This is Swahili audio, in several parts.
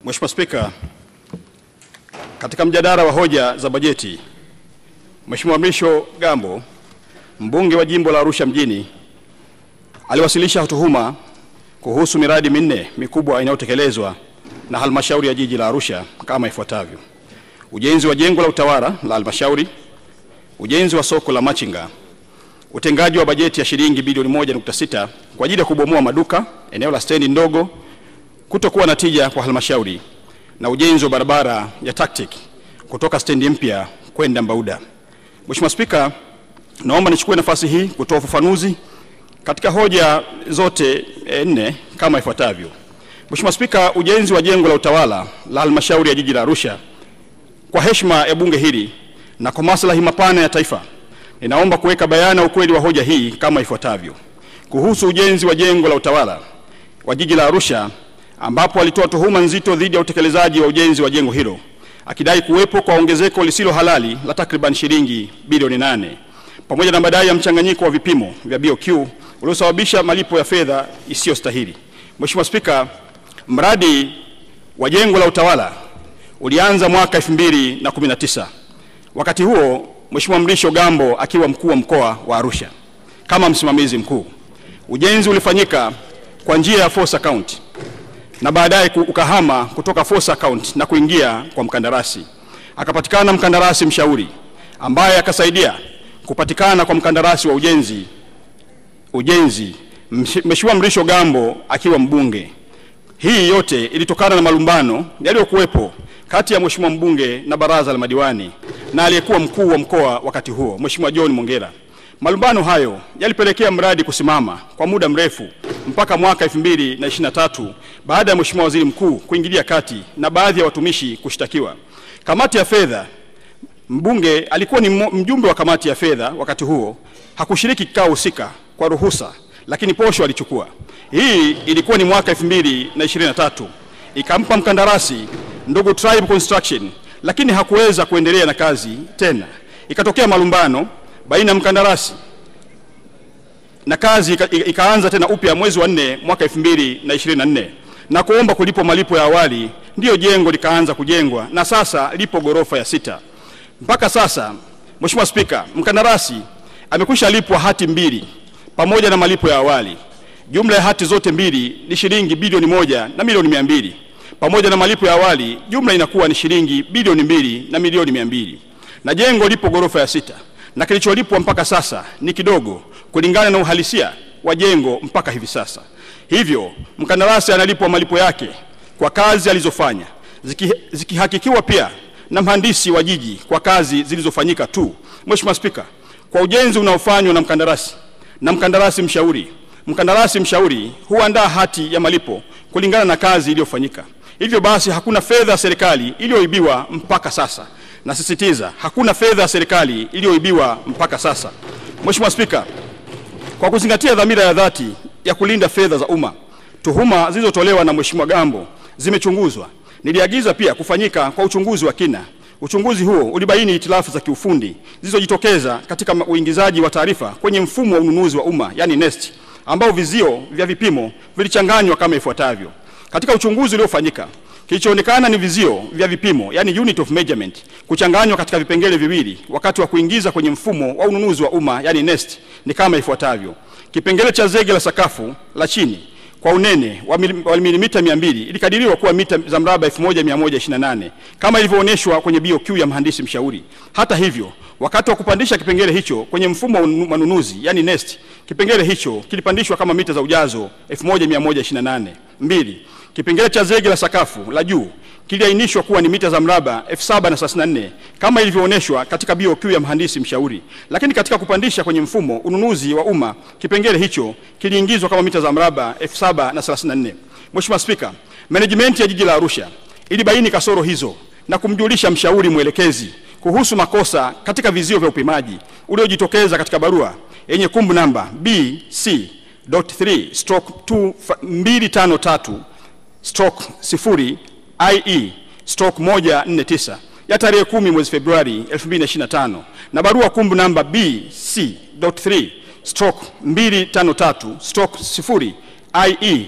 Mheshimiwa Spika, katika mjadala wa hoja za bajeti, Mheshimiwa Mrisho Gambo, mbunge wa jimbo la Arusha mjini, aliwasilisha tuhuma kuhusu miradi minne mikubwa inayotekelezwa na halmashauri ya jiji la Arusha kama ifuatavyo: ujenzi wa jengo la utawala la halmashauri, ujenzi wa soko la machinga, utengaji wa bajeti ya shilingi bilioni 1.6 kwa ajili ya kubomoa maduka eneo la stendi ndogo, kutokuwa na tija kwa halmashauri, na ujenzi wa barabara ya tactic kutoka stendi mpya kwenda Mbauda. Mheshimiwa Spika, naomba nichukue nafasi hii kutoa ufafanuzi katika hoja zote nne kama ifuatavyo. Mheshimiwa Spika, ujenzi wa jengo la utawala la halmashauri ya jiji la Arusha, kwa heshima ya bunge hili na kwa maslahi mapana ya taifa, ninaomba kuweka bayana ukweli wa hoja hii kama ifuatavyo. Kuhusu ujenzi wa jengo la utawala wa jiji la Arusha, ambapo alitoa tuhuma nzito dhidi ya utekelezaji wa ujenzi wa jengo hilo, akidai kuwepo kwa ongezeko lisilo halali la takriban shilingi bilioni 8 pamoja na madai ya mchanganyiko wa vipimo vya BOQ uliosababisha malipo ya fedha isiyostahili. Mheshimiwa Spika, mradi wa jengo la utawala ulianza mwaka 2019. Wakati huo Mheshimiwa Mrisho Gambo akiwa mkuu wa mkoa wa Arusha kama msimamizi mkuu. Ujenzi ulifanyika kwa njia ya force account na baadaye ukahama kutoka force account na kuingia kwa mkandarasi. Akapatikana mkandarasi mshauri ambaye akasaidia kupatikana kwa mkandarasi wa ujenzi Mheshimiwa Mrisho Gambo akiwa mbunge. Hii yote ilitokana na malumbano yaliyokuwepo kati ya Mheshimiwa mbunge na baraza la madiwani na aliyekuwa mkuu wa mkoa wakati huo, Mheshimiwa John Mongera. Malumbano hayo yalipelekea mradi kusimama kwa muda mrefu mpaka mwaka 2023 baada ya Mheshimiwa Waziri Mkuu kuingilia kati na baadhi ya watumishi kushtakiwa. Kamati ya fedha, mbunge alikuwa ni mjumbe wa kamati ya fedha wakati huo, hakushiriki kikao husika kwa ruhusa, lakini posho alichukua. Hii ilikuwa ni mwaka 2023. Ikampa mkandarasi ndugu Tribe Construction, lakini hakuweza kuendelea na kazi tena. Ikatokea malumbano baina ya mkandarasi na kazi ikaanza tena upya mwezi wa 4 mwaka 2024 na kuomba kulipo malipo ya awali. Ndio jengo likaanza kujengwa na sasa lipo gorofa ya 6. Mpaka sasa, Mheshimiwa Spika, mkandarasi amekwisha lipwa hati 2 pamoja na malipo ya awali. Jumla ya hati zote 2 ni shilingi bilioni 1 na milioni 200. Pamoja na malipo ya awali, jumla inakuwa ni shilingi bilioni 2 na milioni 200. Na jengo lipo gorofa ya 6. Na kilicholipwa mpaka sasa ni kidogo kulingana na uhalisia wa jengo mpaka hivi sasa. Hivyo, mkandarasi analipwa malipo yake kwa kazi alizofanya, zikihakikiwa pia na mhandisi wa jiji kwa kazi zilizofanyika tu. Mheshimiwa Spika, kwa ujenzi unaofanywa na mkandarasi mshauri huandaa hati ya malipo kulingana na kazi iliyofanyika. Hivyo basi hakuna fedha ya serikali iliyoibiwa mpaka sasa. Nasisitiza, hakuna fedha ya serikali iliyoibiwa mpaka sasa. Mheshimiwa Spika, kwa kuzingatia dhamira ya dhati ya kulinda fedha za umma, tuhuma zilizotolewa na Mheshimiwa Gambo zimechunguzwa. Niliagiza pia kufanyika kwa uchunguzi wa kina. Uchunguzi huo ulibaini hitilafu za kiufundi zilizojitokeza katika uingizaji wa taarifa kwenye mfumo wa ununuzi wa umma, yani NeST, ambao vizio vya vipimo vilichanganywa kama ifuatavyo. Katika uchunguzi uliofanyika, kilichoonekana ni vizio vya vipimo, yani unit of measurement, kuchanganywa katika vipengele viwili wakati wa kuingiza kwenye mfumo wa ununuzi wa umma, yani NeST, ni kama ifuatavyo. Kipengele cha zege la sakafu la chini kwa unene wa milimita 200 ilikadiriwa kuwa mita za mraba 1128 kama ilivyoonyeshwa kwenye BOQ ya mhandisi mshauri. Hata hivyo, wakati wa kupandisha kipengele hicho kwenye mfumo wa manunuzi, yani NeST, kipengele hicho kilipandishwa kama mita za ujazo 1128. 2. Kipengele cha zege la sakafu la juu kiliainishwa kuwa ni mita za mraba 7034 kama ilivyoonyeshwa katika BOQ ya mhandisi mshauri. Lakini katika kupandisha kwenye mfumo ununuzi wa umma, kipengele hicho kiliingizwa kama mita za mraba 7034. Mheshimiwa Spika, management ya jiji la Arusha ilibaini kasoro hizo na kumjulisha mshauri mwelekezi kuhusu makosa katika vizio vya upimaji uliojitokeza katika barua yenye kumbu namba BC.3/252/0/IE/149 ya tarehe 10 mwezi Februari 2025 na barua kumbu namba BC.3/253/0/IE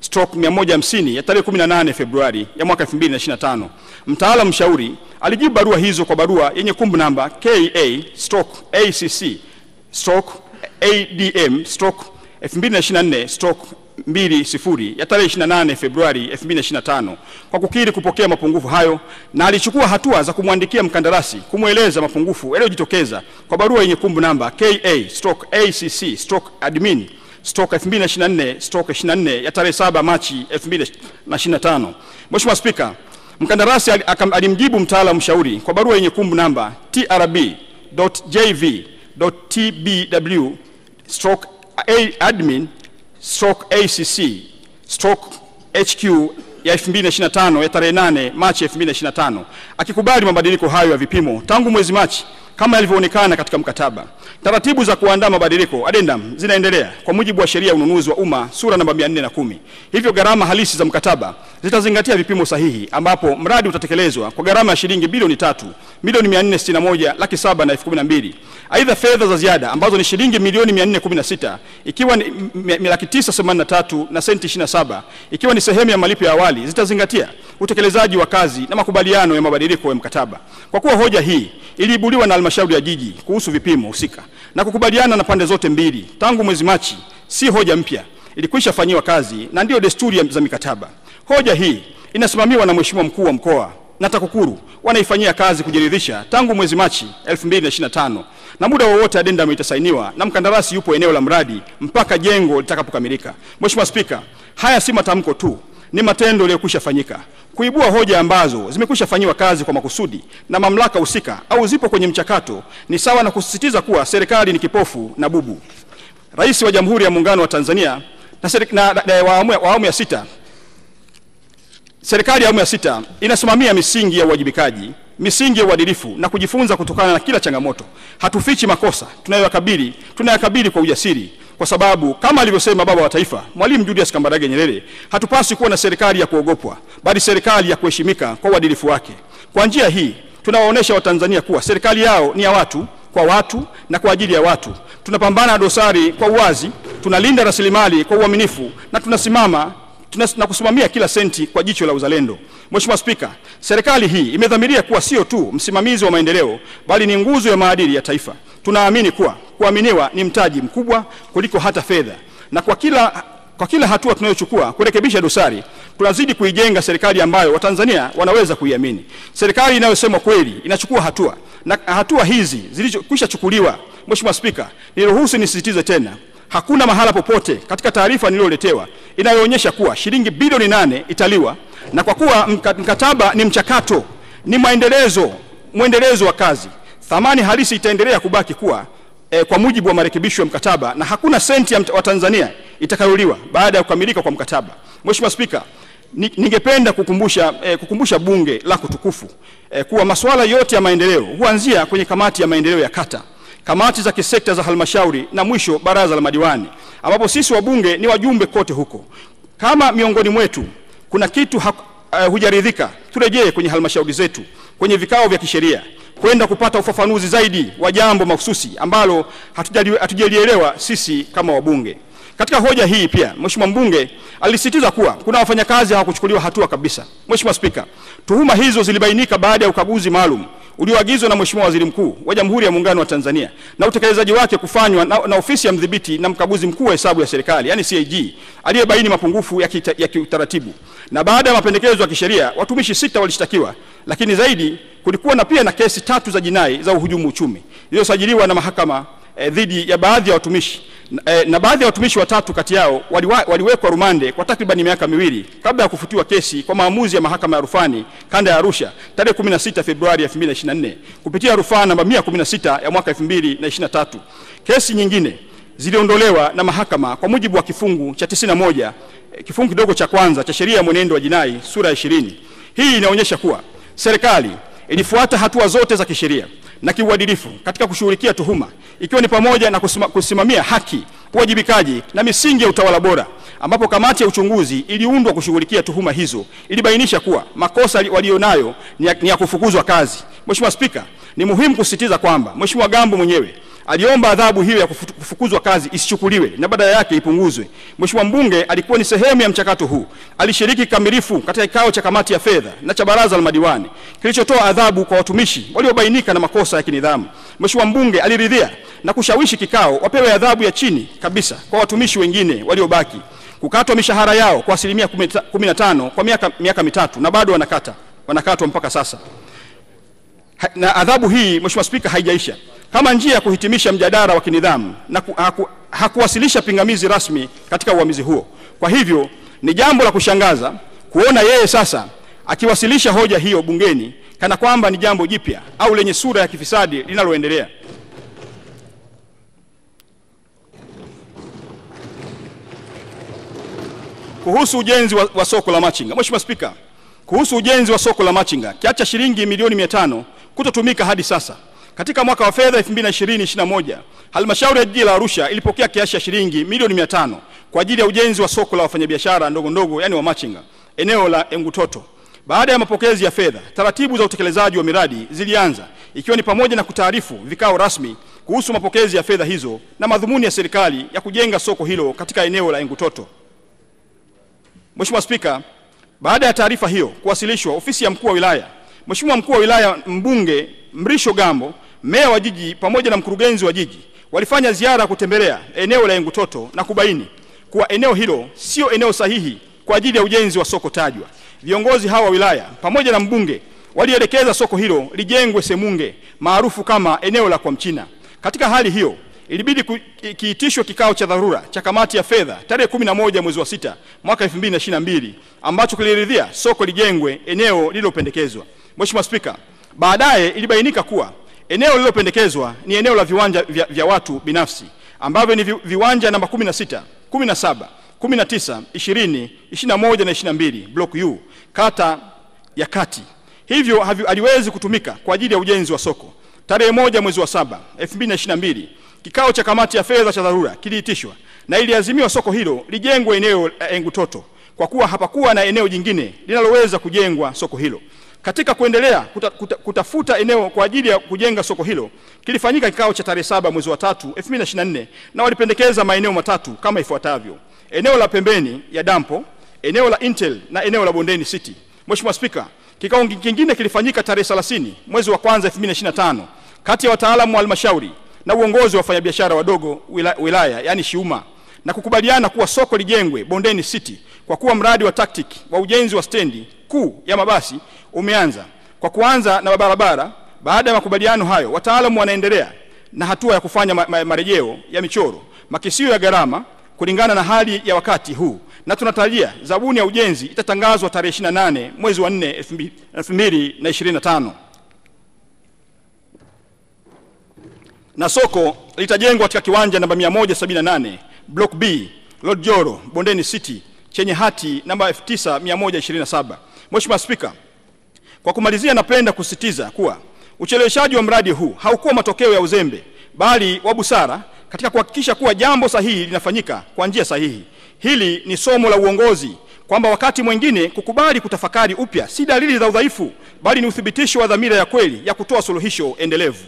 2020/150 ya tarehe 18 Februari ya mwaka 2025. Mtaalamu mshauri alijibu barua hizo kwa barua yenye kumbu namba KA/ACC/ADM/2024/20 ya tarehe 28 Februari 2025 kwa kukiri kupokea mapungufu hayo, na alichukua hatua za kumwandikia mkandarasi kumweleza mapungufu yaliyojitokeza kwa barua yenye kumbu namba KA/ACC/admin/2024/24 ya tarehe 7 Machi 2025. Mheshimiwa Spika, mkandarasi alimjibu mtaalamu mshauri kwa barua yenye kumbu namba TRB.JV.TBW/admin/ACC/HQ ya 2025 ya tarehe 8 Machi 2025 akikubali mabadiliko hayo ya vipimo tangu mwezi Machi kama yalivyoonekana katika mkataba. Taratibu za kuandaa mabadiliko addendum zinaendelea kwa mujibu wa sheria ya ununuzi wa umma sura namba 410. Hivyo gharama halisi za mkataba zitazingatia vipimo sahihi, ambapo mradi utatekelezwa kwa gharama ya shilingi bilioni 3,461,712. Aidha, fedha za ziada ambazo ni shilingi milioni 416 ikiwa ni 983 na senti 27 ikiwa ni sehemu ya malipo ya awali zitazingatia utekelezaji wa kazi na makubaliano ya mabadiliko ya mkataba. Kwa kuwa hoja hii iliibuliwa na halmashauri ya jiji kuhusu vipimo husika na kukubaliana na pande zote mbili tangu mwezi Machi, si hoja mpya, ilikwisha fanyiwa kazi na ndio desturi za mikataba. Hoja hii inasimamiwa na Mheshimiwa Mkuu wa Mkoa na TAKUKURU wanaifanyia kazi kujiridhisha tangu mwezi Machi 2025, na muda wowote addendum itasainiwa na mkandarasi yupo eneo la mradi mpaka jengo litakapokamilika. Mheshimiwa Spika, haya si matamko tu, ni matendo yaliyokwisha fanyika. Kuibua hoja ambazo zimekwisha fanyiwa kazi kwa makusudi na mamlaka husika au zipo kwenye mchakato ni sawa na kusisitiza kuwa serikali ni kipofu na bubu. Rais wa Jamhuri ya Muungano wa Tanzania serikali ya awamu ya sita inasimamia misingi ya uwajibikaji, misingi ya uadilifu na kujifunza kutokana na kila changamoto. Hatufichi makosa tunayakabili kwa ujasiri, kwa sababu kama alivyosema baba wa taifa Mwalimu Julius Kambarage Nyerere, hatupaswi kuwa na serikali ya kuogopwa, bali serikali ya kuheshimika kwa uadilifu wake. Kwa njia hii tunawaonesha Watanzania kuwa serikali yao ni ya watu, kwa watu na kwa ajili ya watu. Tunapambana na dosari kwa uwazi, tunalinda rasilimali kwa uaminifu na tunasimama na kusimamia kila senti kwa jicho la uzalendo. Mheshimiwa Spika, serikali hii imedhamiria kuwa sio tu msimamizi wa maendeleo, bali ni nguzo ya maadili ya taifa. Tunaamini kuwa kuaminiwa ni mtaji mkubwa kuliko hata fedha, na kwa kila hatua tunayochukua kurekebisha dosari, tunazidi kuijenga serikali ambayo Watanzania wanaweza kuiamini. Serikali inayosema kweli inachukua hatua, na hatua hizi zilizokwisha chukuliwa. Mheshimiwa Spika, niruhusu nisisitize tena, hakuna mahala popote katika taarifa niliyoletewa inayoonyesha kuwa shilingi bilioni 8 italiwa, na kwa kuwa mkataba ni mchakato, ni mwendelezo wa kazi, thamani halisi itaendelea kubaki kuwa kwa mujibu wa marekebisho ya mkataba, na hakuna senti ya Watanzania itakayoliwa baada ya kukamilika kwa mkataba. Mheshimiwa Spika, ningependa kukumbusha bunge lako tukufu kuwa masuala yote ya maendeleo huanzia kwenye kamati ya maendeleo ya kata, kamati za kisekta za halmashauri na mwisho baraza la madiwani, ambapo sisi wabunge ni wajumbe kote huko. Kama miongoni mwetu kuna kitu hujaridhika, turejee kwenye halmashauri zetu kwenye vikao vya kisheria kwenda kupata ufafanuzi zaidi wa jambo mahususi ambalo hatujalielewa sisi kama wabunge. Katika hoja hii pia Mheshimiwa mbunge alisisitiza kuwa kuna wafanyakazi hawakuchukuliwa hatua kabisa. Mheshimiwa Spika, tuhuma hizo zilibainika baada ya ukaguzi maalum ulioagizwa na Mheshimiwa Waziri Mkuu wa Jamhuri ya Muungano wa Tanzania na utekelezaji wake kufanywa na ofisi ya mdhibiti na mkaguzi mkuu wa hesabu ya serikali, yani CAG, aliyebaini mapungufu ya kiutaratibu. Na baada ya mapendekezo ya kisheria, watumishi 6 walishtakiwa, lakini zaidi kulikuwa na kesi 3 za jinai za uhujumu uchumi zilizosajiliwa na mahakama dhidi ya baadhi ya watumishi, na baadhi ya watumishi 3 kati yao waliwekwa rumande kwa takriban miaka 2 kabla ya kufutiwa kesi kwa maamuzi ya mahakama ya rufani kanda ya Arusha tarehe 16 Februari 2024 kupitia rufaa namba 116 ya mwaka 2023. Kesi nyingine ziliondolewa na mahakama kwa mujibu wa kifungu cha 91 kifungu kidogo cha kwanza cha sheria ya mwenendo wa jinai sura ya 20. Hii inaonyesha kuwa serikali ilifuata hatua zote za kisheria na kiuadilifu katika kushughulikia tuhuma, ikiwa ni pamoja na kusimamia haki, uwajibikaji na misingi ya utawala bora, ambapo kamati ya uchunguzi iliundwa kushughulikia tuhuma hizo ilibainisha kuwa makosa walionayo ni ya kufukuzwa kazi. Mheshimiwa Spika, ni muhimu kusisitiza kwamba Mheshimiwa Gambo mwenyewe aliomba adhabu hiyo ya kufukuzwa kazi isichukuliwe na badala yake ipunguzwe. Mheshimiwa mbunge alikuwa ni sehemu ya mchakato huu. Alishiriki kikamilifu katika kikao cha kamati ya fedha na cha baraza la madiwani kilichotoa adhabu kwa watumishi waliobainika na makosa ya kinidhamu. Mheshimiwa mbunge aliridhia na kushawishi kikao wapewe adhabu ya chini kabisa kwa watumishi wengine waliobaki, kukatwa mishahara yao kwa 15% kwa miaka mitatu, na bado wanakatwa mpaka sasa. Na adhabu hii, Mheshimiwa Spika, haijaisha. Kama njia ya kuhitimisha mjadala wa kinidhamu na hakuwasilisha pingamizi rasmi katika uamuzi huo. Kwa hivyo ni jambo la kushangaza kuona yeye sasa akiwasilisha hoja hiyo bungeni kana kwamba ni jambo jipya au lenye sura ya kifisadi linaloendelea. Kuhusu ujenzi wa soko la machinga. Mheshimiwa Spika, kuhusu ujenzi wa soko la machinga, kiasi cha shilingi milioni 500 kutotumika hadi sasa. Katika mwaka wa fedha 2020-2021, halmashauri ya jiji la Arusha ilipokea kiasi cha shilingi milioni 500 kwa ajili ya ujenzi wa soko la wafanyabiashara ndogo ndogo, yani wa machinga, eneo la Engutoto. Baada ya mapokezi ya fedha, taratibu za utekelezaji wa miradi zilianza, ikiwa ni pamoja na kutaarifu vikao rasmi kuhusu mapokezi ya fedha hizo na madhumuni ya serikali ya kujenga soko hilo katika eneo la Engutoto. Mheshimiwa Spika, baada ya taarifa hiyo kuwasilishwa ofisi ya mkuu wa wilaya, Mheshimiwa mkuu wa wilaya mbunge Mrisho Gambo, meya wa jiji pamoja na mkurugenzi wa jiji walifanya ziara kutembelea eneo la Engutoto na kubaini kuwa eneo hilo sio eneo sahihi kwa ajili ya ujenzi wa soko tajwa. Viongozi hawa wa wilaya pamoja na mbunge walielekeza soko hilo lijengwe Semunge, maarufu kama eneo la kwa Mchina. Katika hali hiyo, ilibidi kiitishwe kikao cha dharura cha kamati ya fedha tarehe 11 mwezi wa 6 mwaka 2022 ambacho kiliridhia soko lijengwe eneo lililopendekezwa. Mheshimiwa Spika, baadaye ilibainika kuwa eneo lililopendekezwa ni eneo la viwanja vya watu binafsi ambavyo ni viwanja namba 16, 17, 19, 20, 21 na 22 block U, kata ya Kati. Hivyo haliwezi kutumika kwa ajili ya ujenzi wa soko. Tarehe 1 mwezi wa 7 2022, kikao cha kamati ya fedha cha dharura kiliitishwa na iliazimiwa soko hilo lijengwe eneo la Engutoto kwa kuwa hapakuwa na eneo jingine linaloweza kujengwa soko hilo. Katika kuendelea kutafuta eneo kwa ajili ya kujenga soko hilo, kilifanyika kikao cha tarehe 7 mwezi wa 3 2024 na walipendekeza maeneo matatu kama ifuatavyo: eneo la pembeni ya dampo, eneo la Intel na eneo la Bondeni City. Mheshimiwa Spika, kikao kingine kilifanyika tarehe 30 mwezi wa 1 2025 kati ya wataalamu wa halmashauri na uongozi wa wafanyabiashara wadogo wilaya, yani Shiuma, na kukubaliana kuwa soko lijengwe Bondeni City kwa kuwa mradi wa tactic wa ujenzi wa stendi kuu ya mabasi umeanza kwa kuanza na barabara. Baada ya makubaliano hayo, wataalamu wanaendelea na hatua ya kufanya marejeo ya michoro, makisio ya gharama kulingana na hali ya wakati huu, na tunatarajia zabuni ya ujenzi itatangazwa tarehe 28 mwezi wa 4 2025. Na soko litajengwa katika kiwanja namba 178 block B Lord Joro Bondeni City chenye hati namba 9127. Mheshimiwa Spika, kwa kumalizia, napenda kusisitiza kuwa ucheleweshaji wa mradi huu haukuwa matokeo ya uzembe bali wa busara katika kuhakikisha kuwa jambo sahihi linafanyika kwa njia sahihi. Hili ni somo la uongozi kwamba wakati mwingine kukubali kutafakari upya si dalili za udhaifu bali ni uthibitisho wa dhamira ya kweli ya kutoa suluhisho endelevu.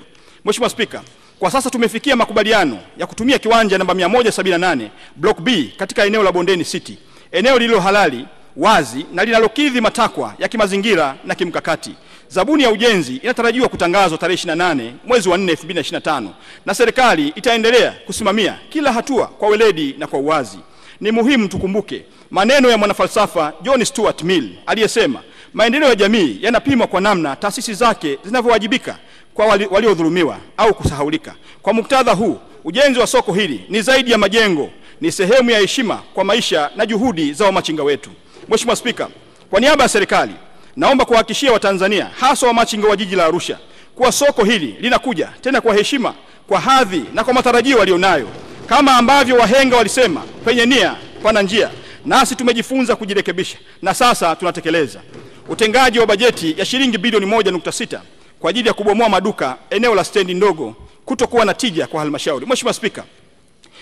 Mheshimiwa Spika, kwa sasa tumefikia makubaliano ya kutumia kiwanja namba 178 block B katika eneo la Bondeni City, eneo lililo halali, wazi na linalokidhi matakwa ya kimazingira na kimkakati. Zabuni ya ujenzi inatarajiwa kutangazwa tarehe 28 mwezi wa 4 2025 na serikali itaendelea kusimamia kila hatua kwa weledi na kwa uwazi. Ni muhimu tukumbuke maneno ya mwanafalsafa John Stuart Mill aliyesema, maendeleo ya jamii yanapimwa kwa namna taasisi zake zinavyowajibika kwa waliodhulumiwa au kusahaulika. Kwa muktadha huu, ujenzi wa soko hili ni zaidi ya majengo, ni sehemu ya heshima kwa maisha na juhudi za wamachinga wetu. Mheshimiwa Spika, kwa niaba ya serikali naomba kuhakikishia Watanzania hasa wamachinga wa jiji la Arusha kuwa soko hili linakuja tena kwa heshima, kwa hadhi na kwa matarajio walionayo. Kama ambavyo wahenga walisema, penye nia pana njia, nasi tumejifunza kujirekebisha na sasa tunatekeleza. Utengaji wa bajeti ya shilingi bilioni 1.6 kwa ajili ya kubomoa maduka eneo la stendi ndogo kutokuwa na tija kwa halmashauri. Mheshimiwa Spika,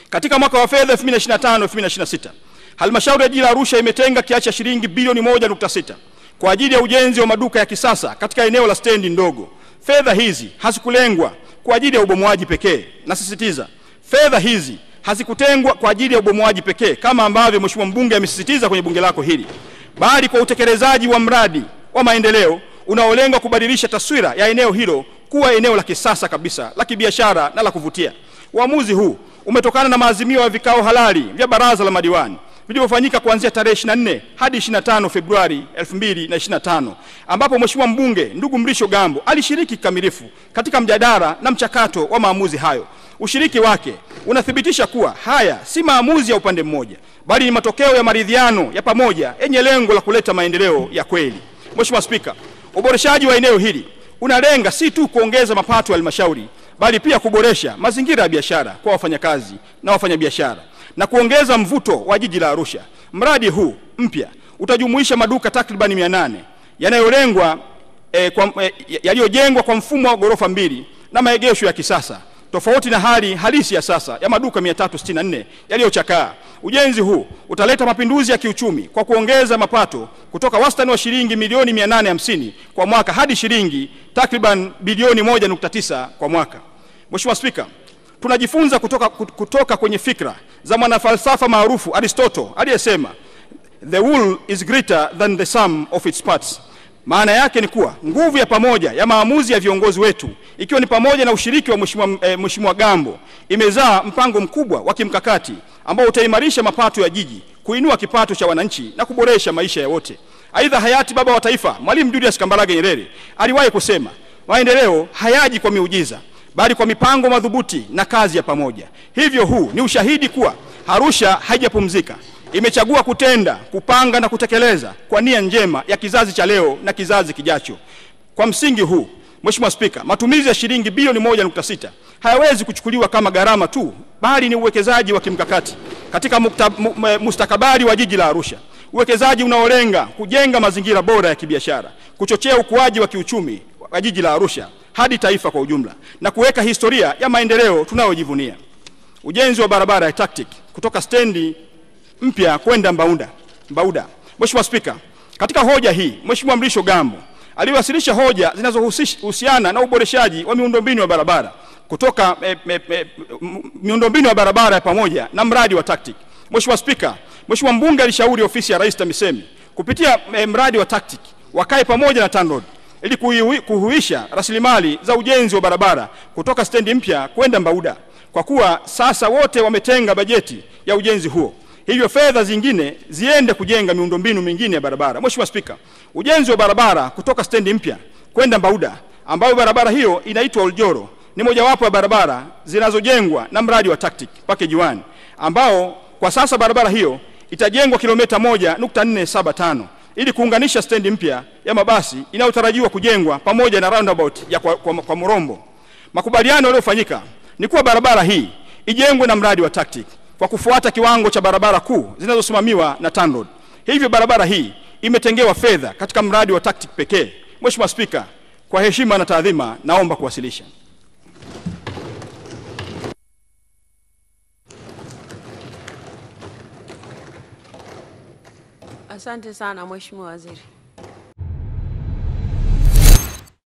katika mwaka wa fedha 2025-2026, halmashauri ya jiji la Arusha imetenga kiasi cha shilingi bilioni 1.6 kwa ajili ya ujenzi wa maduka ya kisasa katika eneo la stendi ndogo. Fedha hizi hazikulengwa kwa ajili ya ubomoaji pekee. Nasisitiza, fedha hizi hazikutengwa kwa ajili ya ubomoaji pekee kama ambavyo Mheshimiwa mbunge amesisitiza kwenye bunge lako hili, bali kwa utekelezaji wa mradi wa maendeleo unaolenga kubadilisha taswira ya eneo hilo kuwa eneo la kisasa kabisa la kibiashara na la kuvutia. Uamuzi huu umetokana na maazimio ya vikao halali vya baraza la madiwani vilivyofanyika kuanzia tarehe 24 hadi 25 Februari 2025, ambapo Mheshimiwa mbunge ndugu Mrisho Gambo alishiriki kikamilifu katika mjadala na mchakato wa maamuzi hayo. Ushiriki wake unathibitisha kuwa haya si maamuzi ya upande mmoja, bali ni matokeo ya maridhiano ya pamoja yenye lengo la kuleta maendeleo ya kweli. Mheshimiwa Spika, uboreshaji wa eneo hili unalenga si tu kuongeza mapato ya halmashauri, bali pia kuboresha mazingira ya biashara kwa wafanyakazi na wafanyabiashara na kuongeza mvuto wa jiji la Arusha. Mradi huu mpya utajumuisha maduka takribani 800 yaliyojengwa kwa mfumo wa ghorofa 2 na maegesho ya kisasa, tofauti na hali halisi ya sasa ya maduka 364 yaliyochakaa. Ujenzi huu utaleta mapinduzi ya kiuchumi kwa kuongeza mapato kutoka wastani wa shilingi milioni 850 kwa mwaka hadi shilingi takriban bilioni 1.9 kwa mwaka. Mheshimiwa Spika, tunajifunza kutoka kwenye fikra za mwanafalsafa maarufu Aristotle aliyesema the whole is greater than the sum of its parts. Maana yake ni kuwa nguvu ya pamoja ya maamuzi ya viongozi wetu, ikiwa ni pamoja na ushiriki wa Mheshimiwa Gambo, imezaa mpango mkubwa wa kimkakati ambao utaimarisha mapato ya jiji, kuinua kipato cha wananchi na kuboresha maisha ya wote. Aidha, hayati baba wa taifa Mwalimu Julius Kambarage Nyerere aliwahi kusema, maendeleo hayaji kwa miujiza, bali kwa mipango madhubuti na kazi ya pamoja. Hivyo huu ni ushahidi kuwa Arusha haijapumzika. Imechagua kutenda, kupanga na kutekeleza kwa nia njema ya kizazi cha leo na kizazi kijacho. Kwa msingi huu, Mheshimiwa Spika, matumizi ya shilingi bilioni 1.6 hayawezi kuchukuliwa kama gharama tu, bali ni uwekezaji wa kimkakati katika mustakabali wa jiji la Arusha. Uwekezaji unaolenga kujenga mazingira bora ya kibiashara, kuchochea ukuaji wa kiuchumi wa jiji la Arusha hadi taifa kwa ujumla na kuweka historia ya maendeleo tunayojivunia. Ujenzi wa barabara ya TACTIC kutoka stendi mpya kwenda Mbauda. Mheshimiwa Spika, katika hoja hii Mheshimiwa Mrisho Gambo aliwasilisha hoja zinazohusiana na uboreshaji wa miundombinu ya barabara kutoka miundombinu ya barabara pamoja na mradi wa TACTIC. Mheshimiwa Spika, Mheshimiwa mbunge alishauri ofisi ya Rais TAMISEMI kupitia mradi wa TACTIC wakae pamoja na TANROADS ili kuhuisha rasilimali za ujenzi wa barabara kutoka stendi mpya kwenda Mbauda, kwa kuwa sasa wote wametenga bajeti ya ujenzi huo. Hivyo fedha zingine ziende kujenga miundombinu mingine ya barabara. Mheshimiwa Spika, ujenzi wa barabara kutoka stendi mpya kwenda Mbauda, ambayo barabara hiyo inaitwa Oljoro, ni mojawapo ya barabara zinazojengwa na mradi wa TACTIC package 1, ambao kwa sasa barabara hiyo itajengwa kilomita 1.475 ili kuunganisha stendi mpya ya mabasi inayotarajiwa kujengwa pamoja na roundabout ya kwa Morombo. Makubaliano yaliyofanyika ni kuwa barabara hii ijengwe na mradi wa TACTIC kwa kufuata kiwango cha barabara kuu zinazosimamiwa na TANROADS. Hivyo barabara hii imetengewa fedha katika mradi wa TACTIC pekee. Mheshimiwa Spika, kwa heshima na taadhima naomba kuwasilisha. Asante sana Mheshimiwa Waziri.